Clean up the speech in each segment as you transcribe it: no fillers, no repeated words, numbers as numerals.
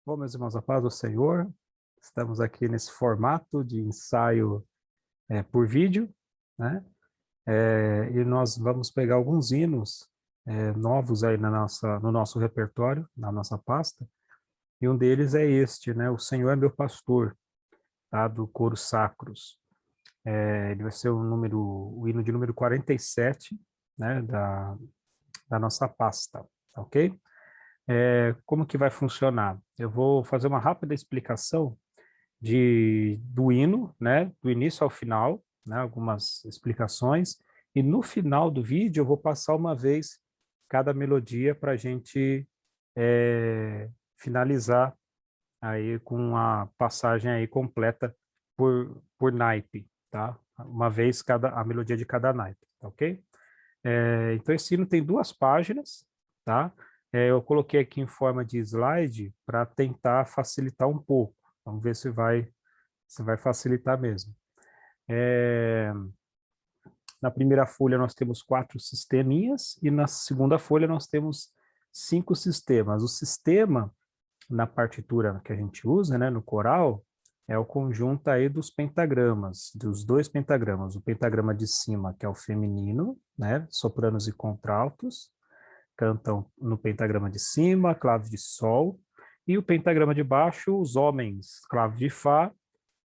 Bom, meus irmãos, a paz do Senhor, estamos aqui nesse formato de ensaio por vídeo, né? E nós vamos pegar alguns hinos novos aí no nosso repertório, na nossa pasta, e um deles é este, né? O Senhor é meu pastor, tá? Do Coro Sacros. Ele vai ser o hino de número 47, né? Da nossa pasta, tá ok? Como que vai funcionar? Eu vou fazer uma rápida explicação do hino, né, do início ao final, né, algumas explicações, e no final do vídeo eu vou passar uma vez cada melodia para a gente finalizar aí com a passagem aí completa por naipe, tá? Uma vez a melodia de cada naipe, tá ok? Então esse hino tem 2 páginas, tá? Eu coloquei aqui em forma de slide para tentar facilitar um pouco. Vamos ver se vai facilitar mesmo. Na primeira folha nós temos 4 sisteminhas e na segunda folha nós temos 5 sistemas. O sistema, na partitura que a gente usa, né, no coral, é o conjunto aí dos pentagramas, dos 2 pentagramas. O pentagrama de cima, que é o feminino, né, sopranos e contraltos, cantam no pentagrama de cima, clave de sol, e o pentagrama de baixo, os homens, clave de fá,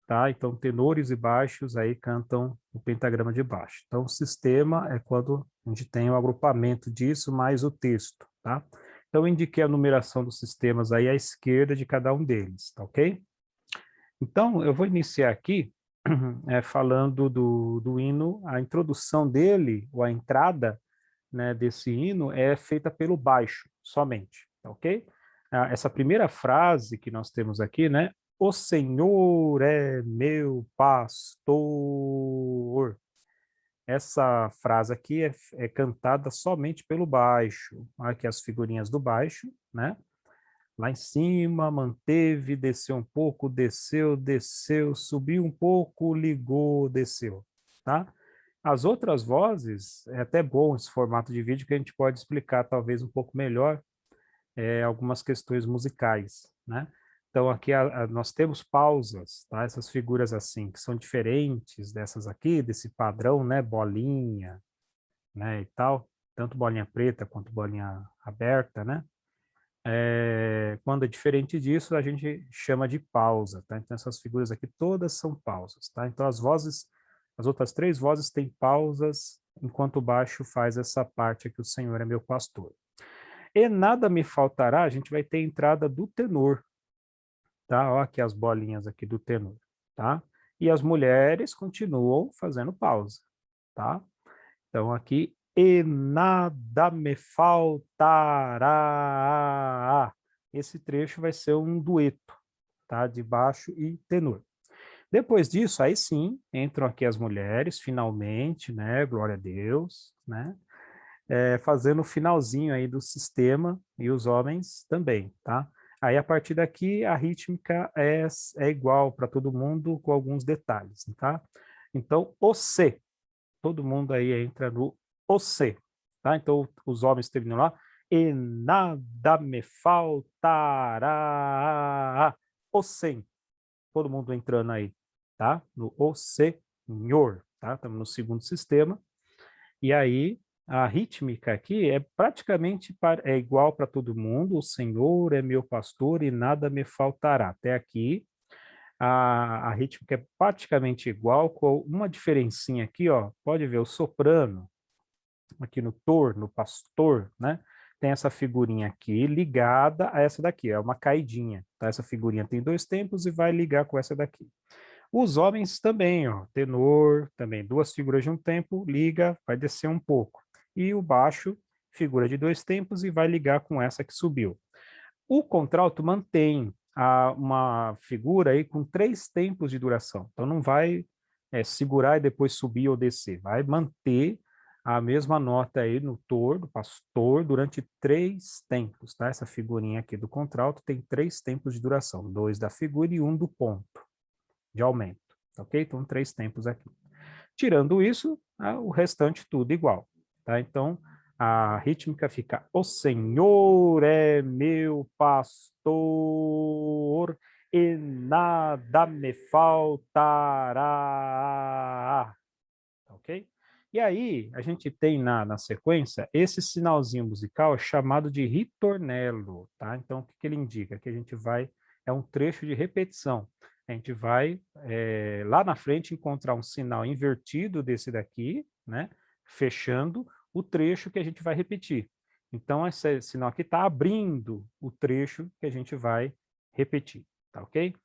tá? Então, tenores e baixos aí cantam o pentagrama de baixo. Então, o sistema é quando a gente tem o agrupamento disso mais o texto, tá? Então, eu indiquei a numeração dos sistemas aí à esquerda de cada um deles, tá ok? Então, eu vou iniciar aqui falando do hino, a introdução dele, ou a entrada, né, desse hino é feita pelo baixo, somente, tá ok? Essa primeira frase que nós temos aqui, né? O Senhor é meu pastor. Essa frase aqui é cantada somente pelo baixo. Aqui as figurinhas do baixo, né? Lá em cima, manteve, desceu um pouco, desceu, desceu, subiu um pouco, ligou, desceu, tá? As outras vozes, é até bom esse formato de vídeo que a gente pode explicar talvez um pouco melhor algumas questões musicais, né? Então aqui nós temos pausas, tá? Essas figuras assim, que são diferentes dessas aqui, desse padrão, né? Bolinha, né? E tal, tanto bolinha preta quanto bolinha aberta, né? Quando é diferente disso, a gente chama de pausa, tá? Então, essas figuras aqui todas são pausas, tá? Então, as outras 3 vozes têm pausas, enquanto o baixo faz essa parte aqui, o Senhor é meu pastor. E nada me faltará, a gente vai ter a entrada do tenor, tá? Ó, aqui as bolinhas aqui do tenor, tá? E as mulheres continuam fazendo pausa, tá? Então, aqui, e nada me faltará. Esse trecho vai ser um dueto, tá? De baixo e tenor. Depois disso, aí sim, entram aqui as mulheres, finalmente, né? Glória a Deus, né? Fazendo o finalzinho aí do sistema e os homens também, tá? Aí, a partir daqui, a rítmica é igual para todo mundo, com alguns detalhes, tá? Então, o C, todo mundo aí entra no o C, tá? Então, os homens terminam lá, e nada me faltará, o Senhor, todo mundo entrando aí, tá? No o Senhor, tá? Estamos no segundo sistema, e aí a rítmica aqui é praticamente igual para todo mundo, o Senhor é meu pastor e nada me faltará. Até aqui a rítmica é praticamente igual, com uma diferencinha aqui, ó, pode ver o soprano, aqui no tor, no pastor, né? Tem essa figurinha aqui ligada a essa daqui, é uma caidinha, tá? Essa figurinha tem 2 tempos e vai ligar com essa daqui. Os homens também, ó, tenor, também 2 figuras de um tempo, liga, vai descer um pouco. E o baixo, figura de 2 tempos e vai ligar com essa que subiu. O contralto mantém uma figura aí com 3 tempos de duração. Então não vai segurar e depois subir ou descer. Vai manter a mesma nota aí no tor, do pastor, durante 3 tempos, tá? Essa figurinha aqui do contralto tem 3 tempos de duração. 2 da figura e 1 do ponto de aumento. Ok? Então 3 tempos aqui. Tirando isso, o restante tudo igual. Tá? Então, A rítmica fica: o Senhor é meu pastor e nada me faltará. Ok? E aí, a gente tem na sequência esse sinalzinho musical chamado de ritornello, tá? Então, o que, que ele indica? Que a gente vai, é um trecho de repetição. A gente vai, lá na frente, encontrar um sinal invertido desse daqui, né? Fechando o trecho que a gente vai repetir. Então, esse sinal aqui está abrindo o trecho que a gente vai repetir, tá ok?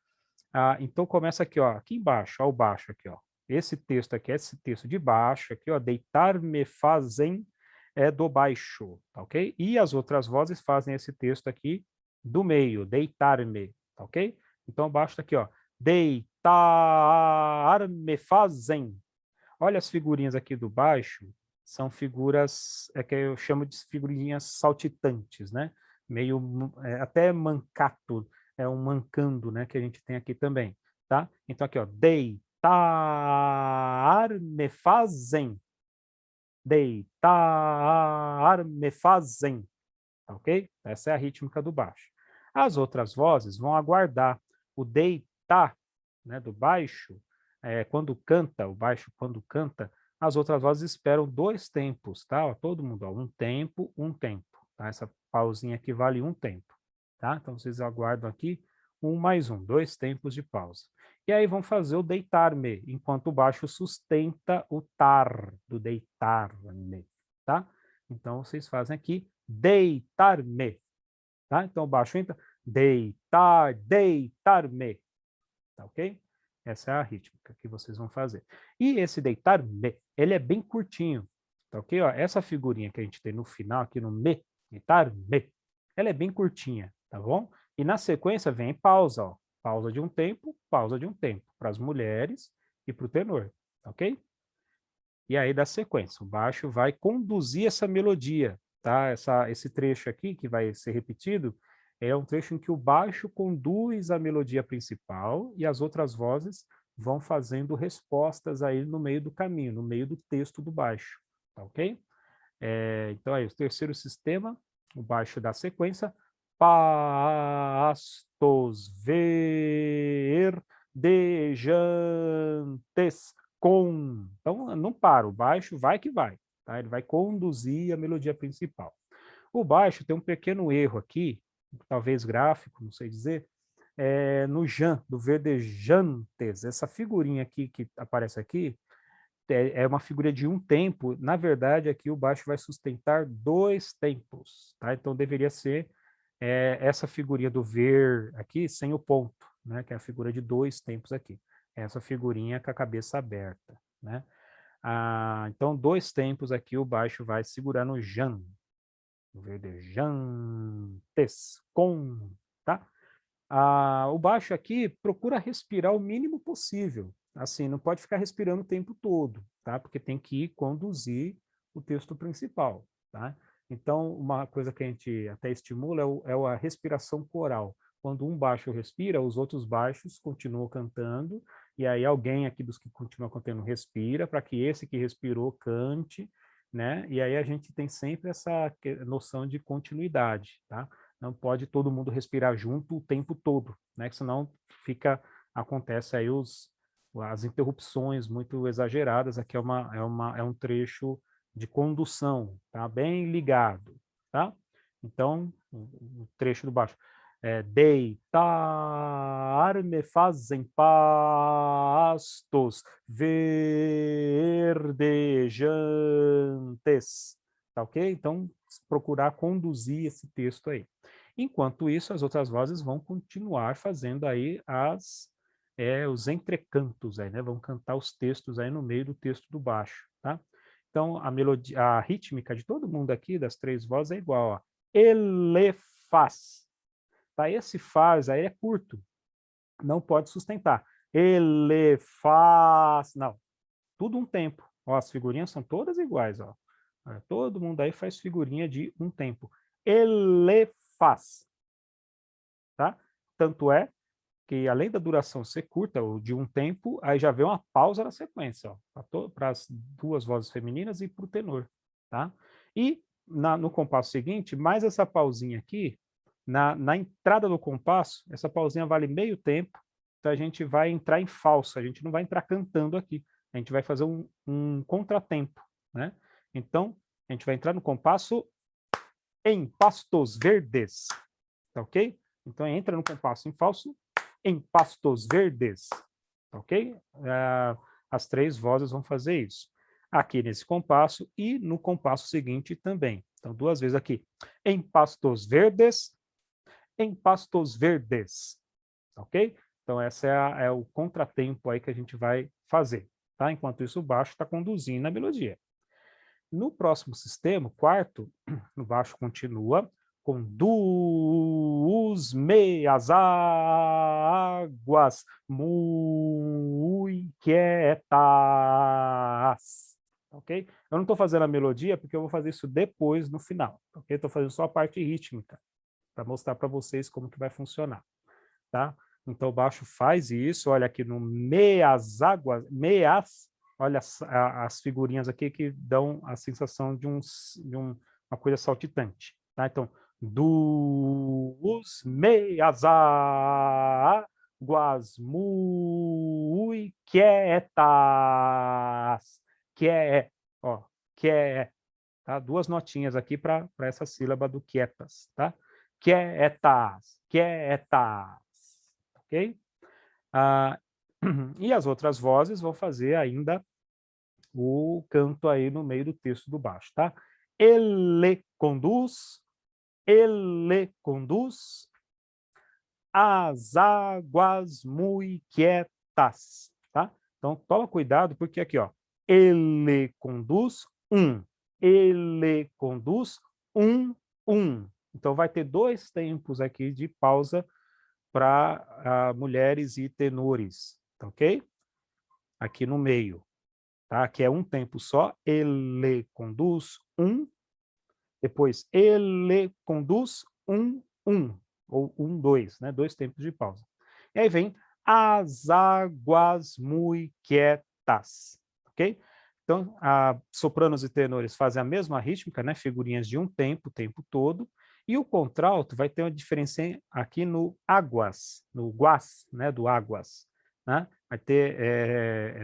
Então começa aqui, ó, aqui embaixo, ó, o baixo aqui, ó. Esse texto aqui, esse texto de baixo aqui, ó, deitar-me fazem é do baixo, tá ok? E as outras vozes fazem esse texto aqui do meio, deitar-me, tá ok? Então baixo tá aqui, ó, deitar-me fazem. Olha as figurinhas aqui do baixo, são figuras que eu chamo de figurinhas saltitantes, né? Meio até mancato, é um mancando, né, que a gente tem aqui também, tá? Então aqui, ó, deitar me fazem, deitar me fazem, tá ok? Essa é a rítmica do baixo. As outras vozes vão aguardar o deitar, né, do baixo, quando canta, o baixo quando canta, as outras vozes esperam 2 tempos, tá? Ó, todo mundo, ó, um tempo, tá? Essa pausinha aqui vale um tempo, tá? Então vocês aguardam aqui 1 mais 1, 2 tempos de pausa. E aí vão fazer o deitar-me, enquanto o baixo sustenta o tar do deitar-me, tá? Então vocês fazem aqui deitar-me, tá? Então o baixo entra, deitar, deitar-me, tá ok? Essa é a rítmica que vocês vão fazer. E esse deitar-me, ele é bem curtinho, tá ok? Ó, essa figurinha que a gente tem no final, aqui no me, deitar-me, ela é bem curtinha, tá bom? E na sequência vem pausa, ó. Pausa de um tempo, para as mulheres e para o tenor, tá ok? E aí dá sequência. O baixo vai conduzir essa melodia, tá? Esse trecho aqui que vai ser repetido é um trecho em que o baixo conduz a melodia principal e as outras vozes vão fazendo respostas aí no meio do caminho, no meio do texto do baixo, tá ok? Então aí, o terceiro sistema, o baixo da sequência, pastos verdejantes com. Então, não para, o baixo vai que vai, tá? Ele vai conduzir a melodia principal. O baixo tem um pequeno erro aqui, talvez gráfico, não sei dizer, no jan, do verdejantes. Essa figurinha aqui que aparece aqui, é uma figura de um tempo. Na verdade, aqui o baixo vai sustentar 2 tempos, tá? Então deveria ser essa figurinha do ver aqui sem o ponto, né? Que é a figura de 2 tempos aqui. Essa figurinha com a cabeça aberta, né? Então 2 tempos aqui o baixo vai segurar no jan, verdejantes, com, tá? O baixo aqui procura respirar o mínimo possível. Assim, não pode ficar respirando o tempo todo, tá? Porque tem que conduzir o texto principal, tá? Então, uma coisa que a gente até estimula é a respiração coral. Quando um baixo respira, os outros baixos continuam cantando, e aí alguém aqui dos que continuam cantando respira, para que esse que respirou cante, né? E aí a gente tem sempre essa noção de continuidade, tá? Não pode todo mundo respirar junto o tempo todo, né? Que senão acontece aí as interrupções muito exageradas. Aqui é um trecho de condução, tá? Bem ligado, tá? Então, o trecho do baixo. Deitar-me fazem pastos verdejantes, tá ok? Então, procurar conduzir esse texto aí. Enquanto isso, as outras vozes vão continuar fazendo aí os entrecantos, aí, né? Vão cantar os textos aí no meio do texto do baixo, tá? Então, a melodia, a rítmica de todo mundo aqui, das 3 vozes, é igual, ó. Ele faz. Tá? Esse faz aí é curto, não pode sustentar. Ele faz. Não, tudo um tempo. Ó, as figurinhas são todas iguais, ó. Todo mundo aí faz figurinha de um tempo. Ele faz, tá? Tanto é que, além da duração ser curta, ou de um tempo, aí já vem uma pausa na sequência, ó, para as 2 vozes femininas e para o tenor, tá? E no compasso seguinte, mais essa pausinha aqui, na entrada do compasso, essa pausinha vale meio tempo, então a gente vai entrar em falso, a gente não vai entrar cantando aqui, a gente vai fazer um contratempo, né? Então, a gente vai entrar no compasso em pastos verdes, tá ok? Então, entra no compasso em falso, em pastos verdes, tá ok? As 3 vozes vão fazer isso. Aqui nesse compasso e no compasso seguinte também. Então, 2 vezes aqui. Em pastos verdes, em pastos verdes, tá ok? Então, essa é o contratempo aí que a gente vai fazer, tá? Enquanto isso, o baixo está conduzindo a melodia. No próximo sistema, o quarto, o baixo continua conduz as águas muito quietas, ok? Eu não estou fazendo a melodia porque eu vou fazer isso depois no final, ok? Estou fazendo só a parte rítmica para mostrar para vocês como que vai funcionar, tá? Então o baixo faz isso, olha aqui no meias meias, olha as figurinhas aqui que dão a sensação de uma coisa saltitante, tá? Então, dos meias águas muito quietas, que é, ó, que é, tá? 2 notinhas aqui para essa sílaba do quietas, tá? Quietas, quietas, ok? Ah, e as outras vozes vão fazer ainda o canto aí no meio do texto do baixo, tá? Ele conduz as águas muito quietas, tá? Então, toma cuidado, porque aqui, ó, ele conduz ele conduz um. Então, vai ter 2 tempos aqui de pausa para mulheres e tenores, tá ok? Aqui no meio, tá? Que é um tempo só, ele conduz depois ele conduz ou 2, né? 2 tempos de pausa. E aí vem as águas muito quietas, ok? Então, sopranos e tenores fazem a mesma rítmica, né? Figurinhas de um tempo, o tempo todo, e o contralto vai ter uma diferença aqui no águas, no guas, né? Do águas, né? Vai ter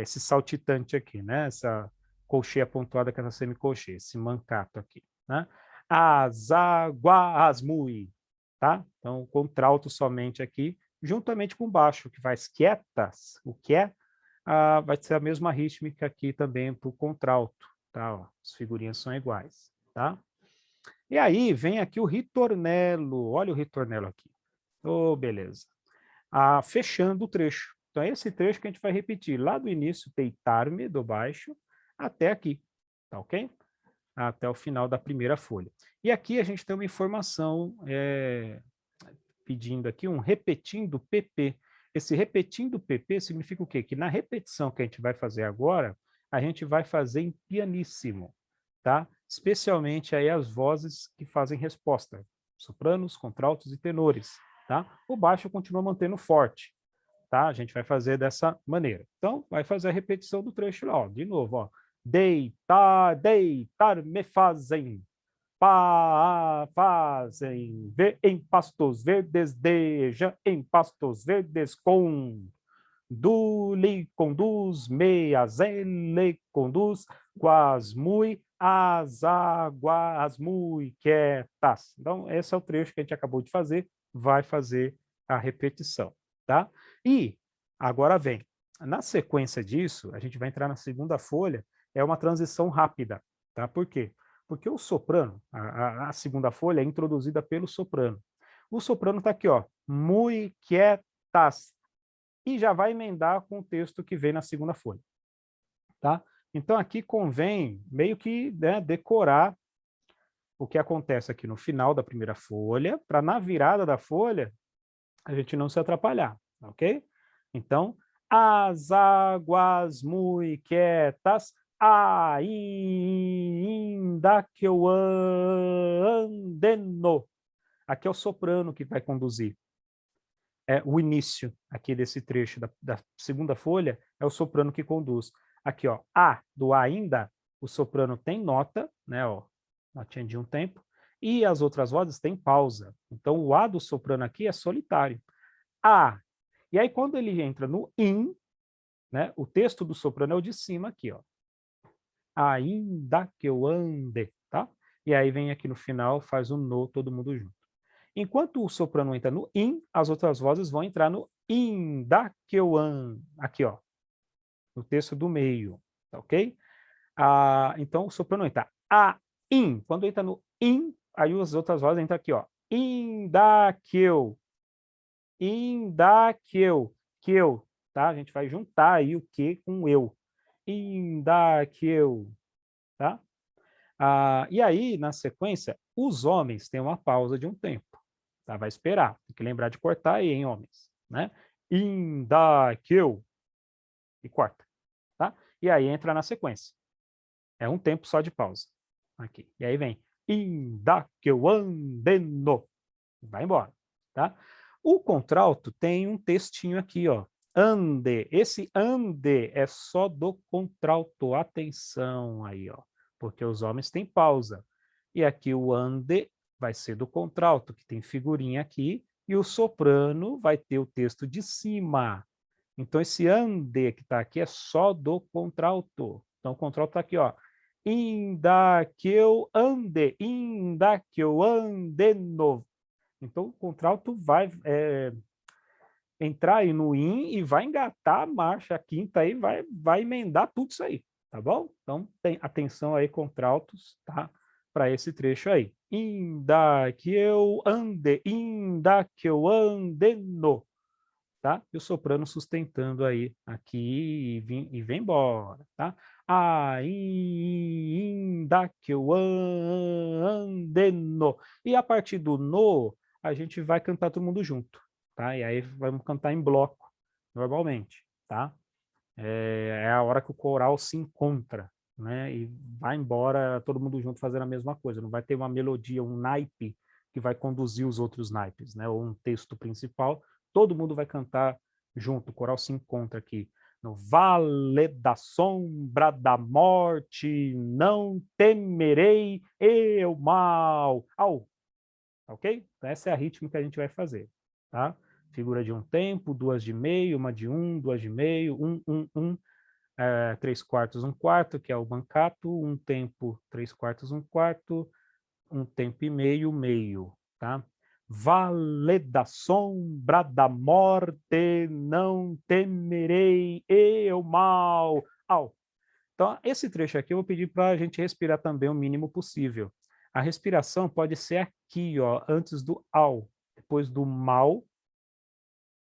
esse saltitante aqui, né? Essa colcheia pontuada com essa semicolcheia, esse mancato aqui, né? As águas muito, tá? Então, o contralto somente aqui, juntamente com o baixo, que faz quietas, o que é, vai ser a mesma rítmica aqui também para o contralto, tá? Ó, as figurinhas são iguais, tá? E aí vem aqui o ritornello, olha o ritornello aqui. Oh, beleza. Fechando o trecho. Então, esse trecho que a gente vai repetir lá do início, deitar-me, do baixo, até aqui, tá ok? Até o final da primeira folha. E aqui a gente tem uma informação pedindo aqui um repetindo PP. Esse repetindo PP significa o quê? Que na repetição que a gente vai fazer agora, a gente vai fazer em pianíssimo, tá? Especialmente aí as vozes que fazem resposta, sopranos, contraltos e tenores, tá? O baixo continua mantendo forte, tá? A gente vai fazer dessa maneira. Então, vai fazer a repetição do trecho lá, ó, de novo, ó. Deitar, deitar, me fazem, fazem, em pastos verdes, deja, em pastos verdes, lhe conduz, meias, ele conduz, quas mui, as águas mui quietas. Então, esse é o trecho que a gente acabou de fazer, vai fazer a repetição, tá? E agora vem, na sequência disso, a gente vai entrar na segunda folha, é uma transição rápida, tá? Por quê? Porque o soprano, a segunda folha é introduzida pelo soprano. O soprano está aqui, ó, muy quietas, e já vai emendar com o texto que vem na segunda folha, tá? Então aqui convém meio que, né, decorar o que acontece aqui no final da primeira folha, para na virada da folha a gente não se atrapalhar, ok? Então, as águas muito quietas, ainda que eu ande no. Aqui é o soprano que vai conduzir. O início aqui desse trecho da segunda folha é o soprano que conduz. Aqui, ó, do ainda, o soprano tem nota, né, ó, notinha de um tempo, e as outras vozes têm pausa. Então, o A do soprano aqui é solitário. A. E aí, quando ele entra no IN, né, o texto do soprano é o de cima aqui, ó. Ainda que eu ande, tá? E aí vem aqui no final, faz o no, todo mundo junto. Enquanto o soprano entra no IN, as outras vozes vão entrar no inda que eu ande, aqui, ó, no texto do meio, tá ok? Então, o soprano entra a, in. Quando entra no in, aí as outras vozes entram aqui, ó. Indaqueu. Indaqueu. Queu, tá? A gente vai juntar aí o que com o eu. Indaqueu, tá? E aí, na sequência, os homens têm uma pausa de um tempo. Tá? Vai esperar. Tem que lembrar de cortar aí, hein, homens. Né? Indaqueu. E corta. Tá? E aí entra na sequência. É um tempo só de pausa. Aqui. E aí vem inda que eu andeno. Vai embora, tá? O contralto tem um textinho aqui, ó. Ande. Esse ande é só do contralto. Atenção aí, ó. Porque os homens têm pausa. E aqui o ande vai ser do contralto, que tem figurinha aqui, e o soprano vai ter o texto de cima. Então esse ande que está aqui é só do contralto. Então o contralto está aqui, ó. Inda que eu ande, inda que eu ande novo. Então o contralto vai entrar aí no in e vai engatar a marcha, a quinta aí, vai emendar tudo isso aí, tá bom? Então tem atenção aí, contraltos, tá? Para esse trecho aí. Inda que eu ande no. Tá? E o soprano sustentando aí aqui e vem embora, tá? Ainda que eu ande no. E a partir do no, a gente vai cantar todo mundo junto, tá? E aí vamos cantar em bloco, normalmente, tá? É a hora que o coral se encontra, né? E vai embora todo mundo junto fazendo a mesma coisa. Não vai ter uma melodia, um naipe que vai conduzir os outros naipes, né? Ou um texto principal. Todo mundo vai cantar junto. O coral se encontra aqui no Vale da Sombra da Morte, não temerei eu mal. Au, ok? Então essa é a rítmica que a gente vai fazer, tá? Figura de um tempo, duas de meio, uma de um, duas de meio, três quartos, um quarto, que é o mancato, um tempo, três quartos, um quarto, um tempo e meio, meio, tá? Vale da sombra da morte, não temerei eu mal. Au. Então, esse trecho aqui eu vou pedir para a gente respirar também o mínimo possível. A respiração pode ser aqui, ó, antes do ao, depois do mal,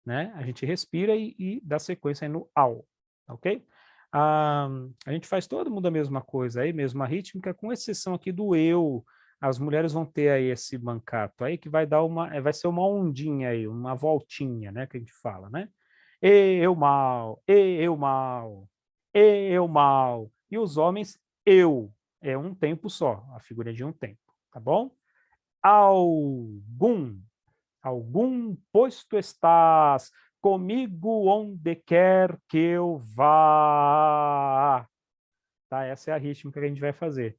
né? A gente respira e dá sequência aí no ao, ok? A gente faz todo mundo a mesma coisa aí, mesma rítmica, com exceção aqui do eu. As mulheres vão ter aí esse mancato aí que vai dar vai ser uma ondinha aí, uma voltinha, né, que a gente fala, né? Eu mal, eu mal, eu mal. E os homens, eu. É um tempo só, a figura de um tempo, tá bom? Algum, algum, pois tu estás comigo onde quer que eu vá. Tá? Essa é a rítmica que a gente vai fazer.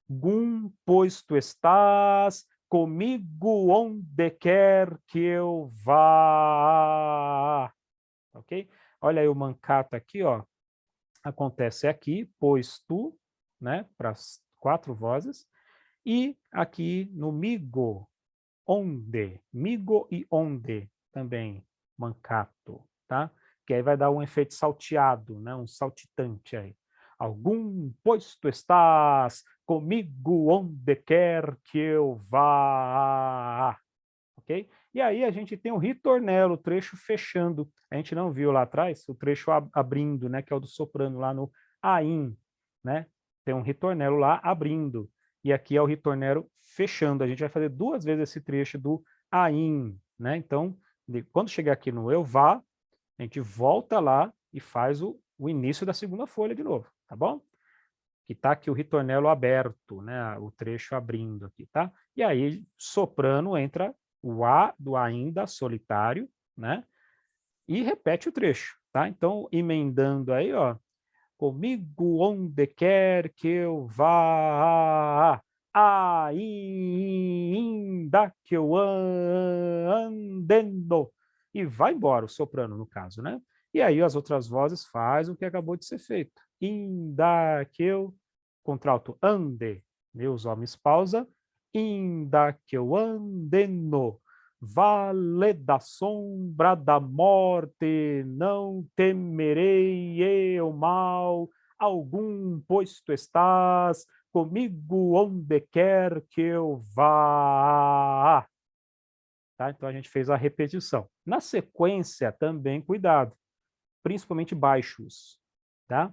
Gum, pois tu estás comigo onde quer que eu vá. Ok? Olha aí o mancato aqui, ó. Acontece aqui, pois tu, né? Para as quatro vozes. E aqui no migo, onde, migo e onde também, mancato, tá? Que aí vai dar um efeito salteado, né? Um saltitante aí. Algum, pois tu estás comigo onde quer que eu vá, ok? E aí a gente tem o ritornelo, o trecho fechando. A gente não viu lá atrás o trecho abrindo, né? Que é o do soprano lá no ain, né? Tem um ritornelo lá abrindo. E aqui é o ritornelo fechando. A gente vai fazer duas vezes esse trecho do ain, né? Então, quando chegar aqui no eu vá, a gente volta lá e faz o início da segunda folha de novo, tá bom? Que está aqui o ritornelo aberto, né? O trecho abrindo aqui, tá? E aí, soprano, entra o A do ainda solitário, né? E repete o trecho, tá? Então, emendando aí, ó, comigo onde quer que eu vá, ainda que eu andendo. E vai embora o soprano, no caso, né? E aí as outras vozes fazem o que acabou de ser feito. Ainda que eu, contralto, ande, meus homens, pausa, ainda que eu ande no vale da sombra da morte, não temerei eu mal algum, pois tu estás comigo onde quer que eu vá. Tá? Então a gente fez a repetição. Na sequência, também cuidado, principalmente baixos. Tá?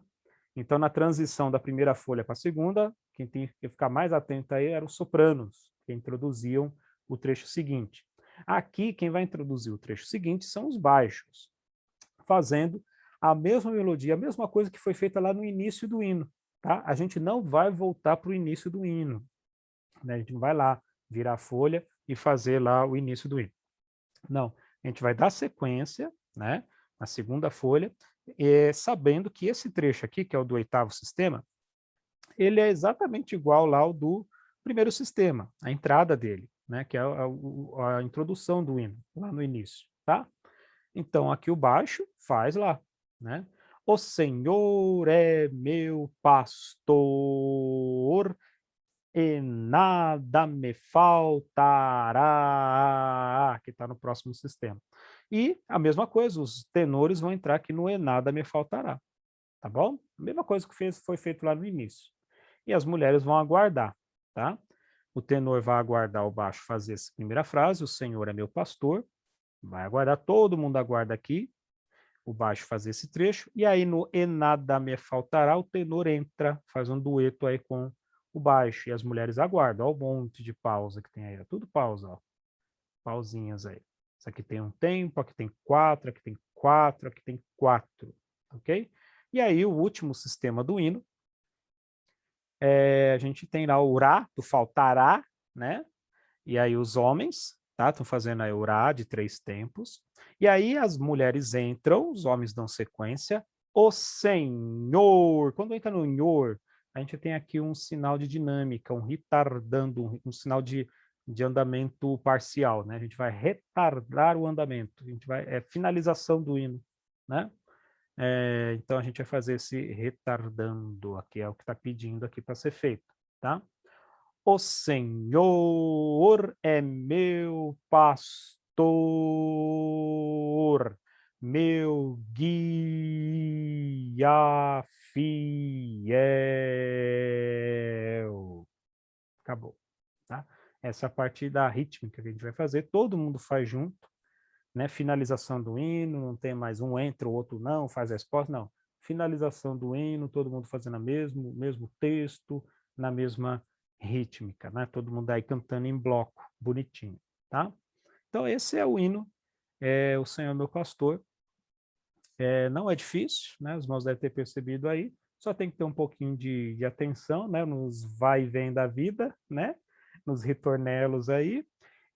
Então, na transição da primeira folha para a segunda, quem tem que ficar mais atento aí eram os sopranos, que introduziam o trecho seguinte. Aqui, quem vai introduzir o trecho seguinte são os baixos, fazendo a mesma melodia, a mesma coisa que foi feita lá no início do hino. Tá? A gente não vai voltar para o início do hino. Né? A gente não vai lá virar a folha e fazer lá o início do hino. Não, a gente vai dar sequência, né, na segunda folha, sabendo que esse trecho aqui, que é o do oitavo sistema, ele é exatamente igual lá ao do primeiro sistema, a entrada dele, né, que é a introdução do hino, lá no início, tá? Então, aqui o baixo faz lá, né? O Senhor é meu pastor e nada me faltará, que está no próximo sistema. E a mesma coisa, os tenores vão entrar aqui no e nada me faltará, tá bom? A mesma coisa que foi feito lá no início. E as mulheres vão aguardar, tá? O tenor vai aguardar o baixo fazer essa primeira frase, o Senhor é meu pastor, vai aguardar, todo mundo aguarda aqui, o baixo fazer esse trecho, e aí no E nada me faltará, o tenor entra, faz um dueto aí com o baixo, e as mulheres aguardam, olha o monte de pausa que tem aí, é tudo pausa, ó, pausinhas aí. Isso aqui tem um tempo, aqui tem quatro, aqui tem quatro, aqui tem quatro, ok? E aí o último sistema do hino, a gente tem lá o Rá, do faltará, né? E aí os homens, tá? Estão fazendo a Eurá de 3 tempos. E aí as mulheres entram, os homens dão sequência. O Senhor, quando entra no Senhor, a gente tem aqui um sinal de dinâmica, um retardando, um sinal de andamento parcial, né? A gente vai retardar o andamento, a gente vai, é finalização do hino, né? Então a gente vai fazer esse retardando aqui, é o que está pedindo aqui para ser feito, tá? O Senhor é meu pastor, meu guia fiel. Acabou, tá? Essa é a parte da rítmica que a gente vai fazer, todo mundo faz junto, né? Finalização do hino, não tem mais um entra, o outro não, faz a resposta, não. Finalização do hino, todo mundo fazendo o mesmo texto, na mesma rítmica, né? Todo mundo aí cantando em bloco, bonitinho, tá? Então esse é o hino, O Senhor é meu pastor. Não é difícil, né? Os irmãos devem ter percebido aí, só tem que ter um pouquinho de atenção, né? Nos vai e vem da vida, né? Nos ritornelos aí,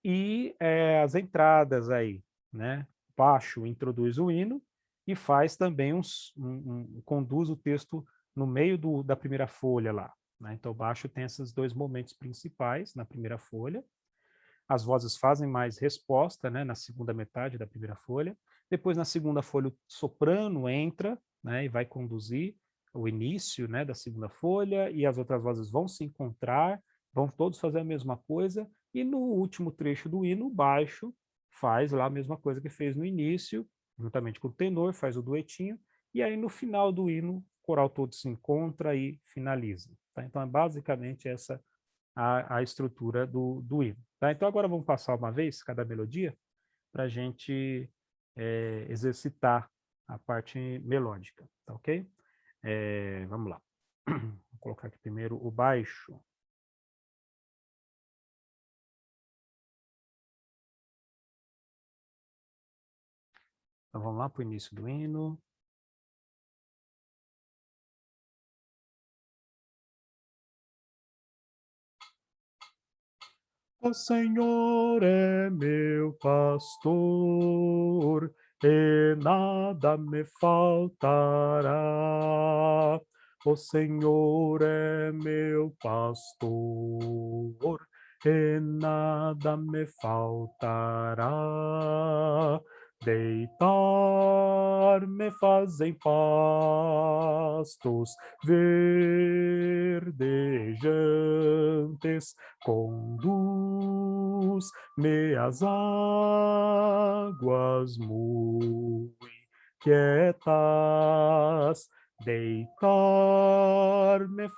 e as entradas aí, né? Baixo introduz o hino e faz também conduz o texto no meio da primeira folha lá, né? Então baixo tem esses dois momentos principais na primeira folha. As vozes fazem mais resposta, né? Na segunda metade da primeira folha. Depois na segunda folha o soprano entra, né? E vai conduzir o início, né? Da segunda folha e as outras vozes vão se encontrar, vão todos fazer a mesma coisa e no último trecho do hino, o baixo faz lá a mesma coisa que fez no início, juntamente com o tenor, faz o duetinho, e aí no final do hino, o coral todo se encontra e finaliza. Tá? Então é basicamente essa a estrutura do hino. Tá? Então agora vamos passar uma vez cada melodia para a gente exercitar a parte melódica, tá ok? Vamos lá. Vou colocar aqui primeiro o baixo. Então vamos lá para o início do hino. O Senhor é meu pastor e nada me faltará. O Senhor é meu pastor, e nada me faltará. Deitar-me faz em pastos verdejantes, conduz-me às águas muito quietas. Deitar-me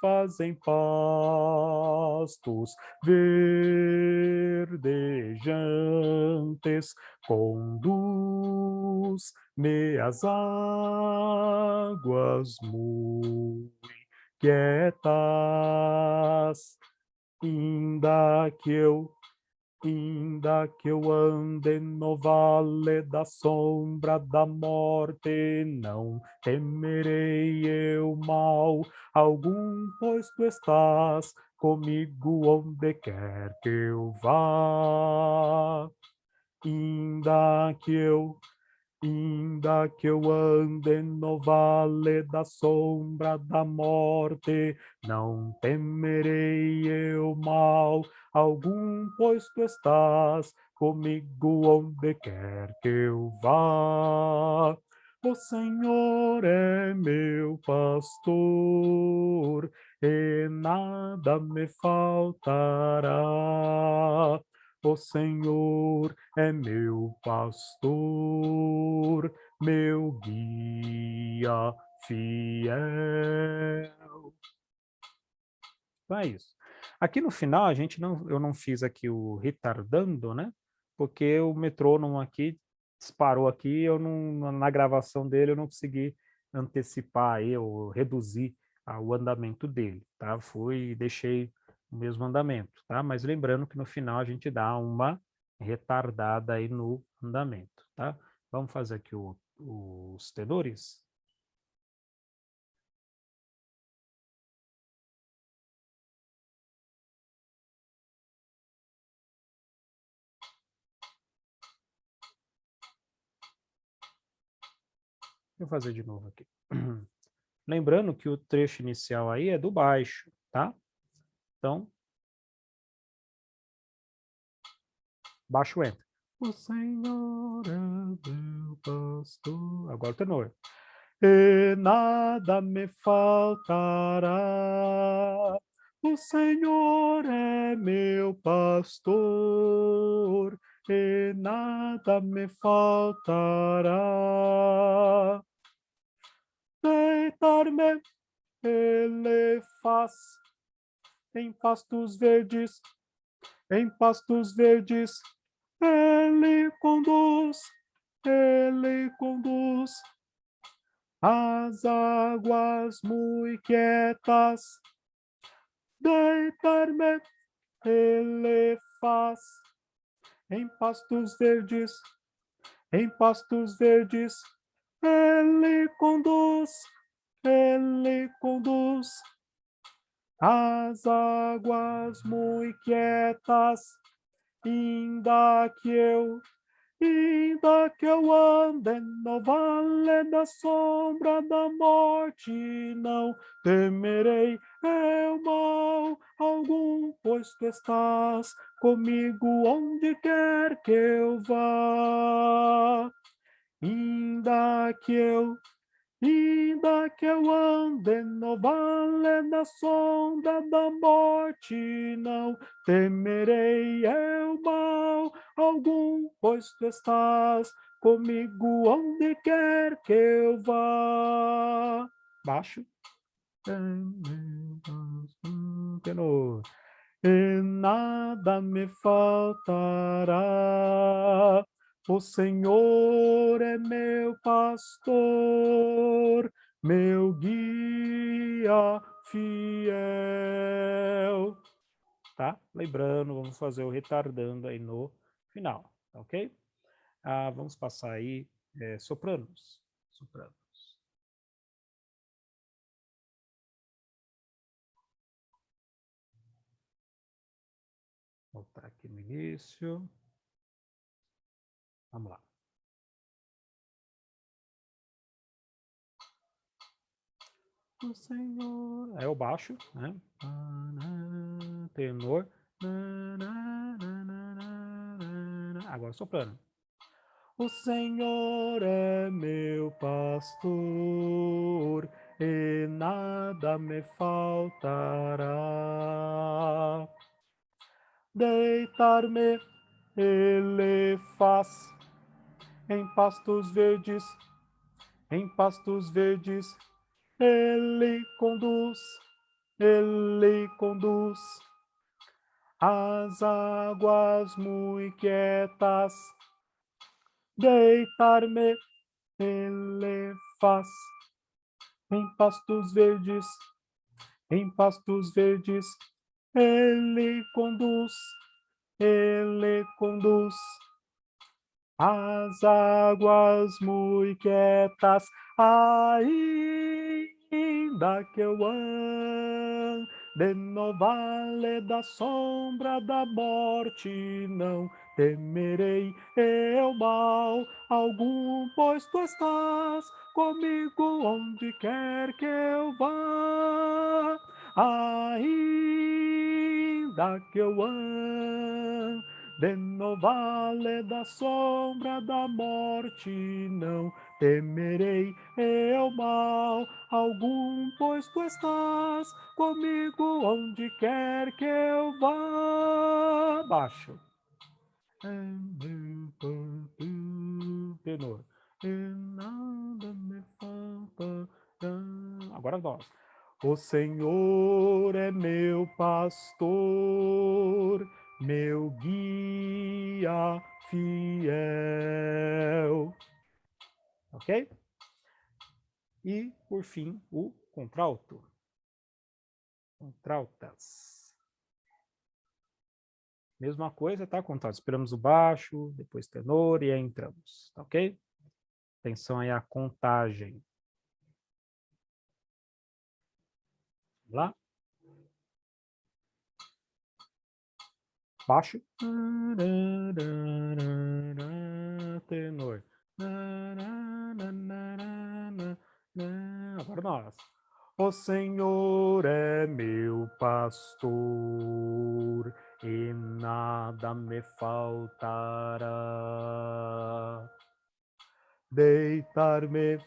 faz em pastos verdejantes, conduz-me às águas muito quietas. Ainda que eu ande no vale da sombra da morte, não temerei eu mal algum, pois tu estás comigo onde quer que eu vá. Ainda que eu ande no vale da sombra da morte, não temerei eu mal algum, pois tu estás comigo onde quer que eu vá. O Senhor é meu pastor, e nada me faltará. O Senhor é meu pastor, meu guia fiel. Então é isso. Aqui no final eu não fiz aqui o retardando, né? Porque o metrônomo aqui disparou aqui, na gravação dele eu não consegui antecipar aí, ou reduzir o andamento dele, tá? Deixei o mesmo andamento, tá? Mas lembrando que no final a gente dá uma retardada aí no andamento, tá? Vamos fazer aqui os tenores? Vou fazer de novo aqui. Lembrando que o trecho inicial aí é do baixo, tá? Então, baixo entra. O Senhor é meu pastor. Agora o tenor. E nada me faltará. O Senhor é meu pastor, e nada me faltará. Deitar-me ele faz em pastos verdes, em pastos verdes. Ele conduz as águas muito quietas. Deitar-me ele faz em pastos verdes, em pastos verdes. Ele conduz as águas muito quietas. Ainda que eu ande no vale da sombra da morte, não temerei eu mal algum, pois tu estás comigo onde quer que eu vá. Ainda que eu ande no vale da sombra da morte, não temerei eu mal algum, pois tu estás comigo onde quer que eu vá. Baixo. Tenor. E nada me faltará. O Senhor é meu pastor, meu guia fiel. Tá? Lembrando, vamos fazer o retardando aí no final, tá ok? Vamos passar aí sopranos. Sopranos. Vou voltar aqui no início. Vamos lá. o Senhor... É o baixo, né? Tenor. Agora soprano. O Senhor é meu pastor e nada me faltará. Deitar-me ele faz em pastos verdes, em pastos verdes. Ele conduz as águas muito quietas. Deitar-me ele faz em pastos verdes, em pastos verdes. Ele conduz as águas muito quietas. Ainda que eu ande no vale da sombra da morte, não temerei eu mal algum, pois tu estás comigo onde quer que eu vá. Ainda que eu ande no vale da sombra da morte, não temerei eu mal algum, pois tu estás comigo onde quer que eu vá. Baixo. Tenor. E nada me falta. Agora nós. O Senhor é meu pastor, meu guia fiel. Ok? E, por fim, o contralto. Contraltas. Mesma coisa, tá? Contralto. Esperamos o baixo, depois tenor e aí entramos. Tá ok? Atenção aí à contagem. Vamos lá? Baixo. Tenor. Agora nós. O Senhor é meu pastor e nada me faltará. Deitar-me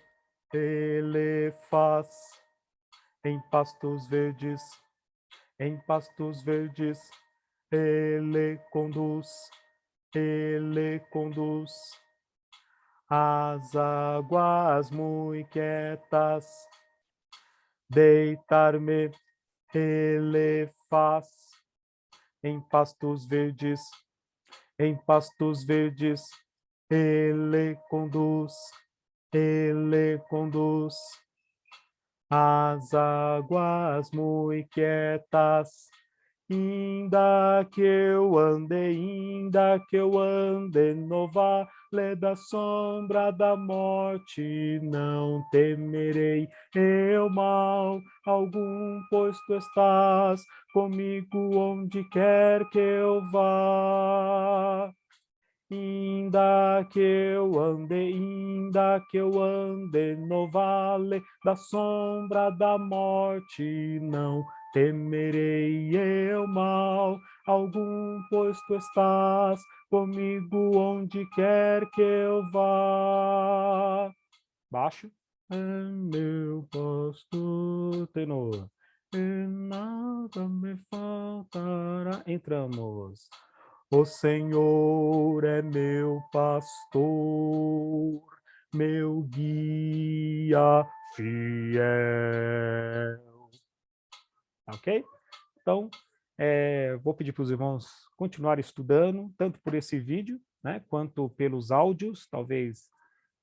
ele faz em pastos verdes, em pastos verdes. Ele conduz as águas muito quietas. Deitar-me ele faz em pastos verdes, em pastos verdes. Ele conduz as águas muito quietas. Ainda que eu ande no vale da sombra da morte, não temerei eu mal algum, pois tu estás comigo onde quer que eu vá. Ainda que eu ande no vale da sombra da morte, não temerei eu mal algum, pois tu estás comigo onde quer que eu vá. Baixo. É meu pastor, tenor, e nada me faltará. Entramos. O Senhor é meu pastor, meu guia fiel. Ok? Então, vou pedir para os irmãos continuarem estudando, tanto por esse vídeo, né, quanto pelos áudios. Talvez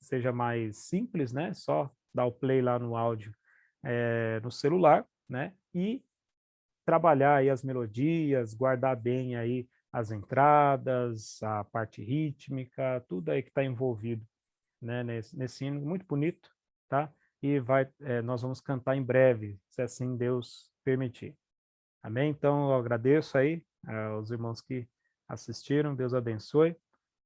seja mais simples, né? Só dar o play lá no áudio no celular, né? E trabalhar aí as melodias, guardar bem aí as entradas, a parte rítmica, tudo aí que está envolvido, né, nesse hino muito bonito, tá? E nós vamos cantar em breve, se assim Deus permitir. Amém? Então eu agradeço aí aos irmãos que assistiram, Deus abençoe,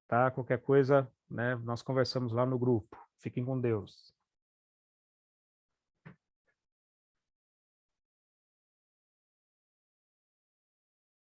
tá? Qualquer coisa, né, nós conversamos lá no grupo. Fiquem com Deus.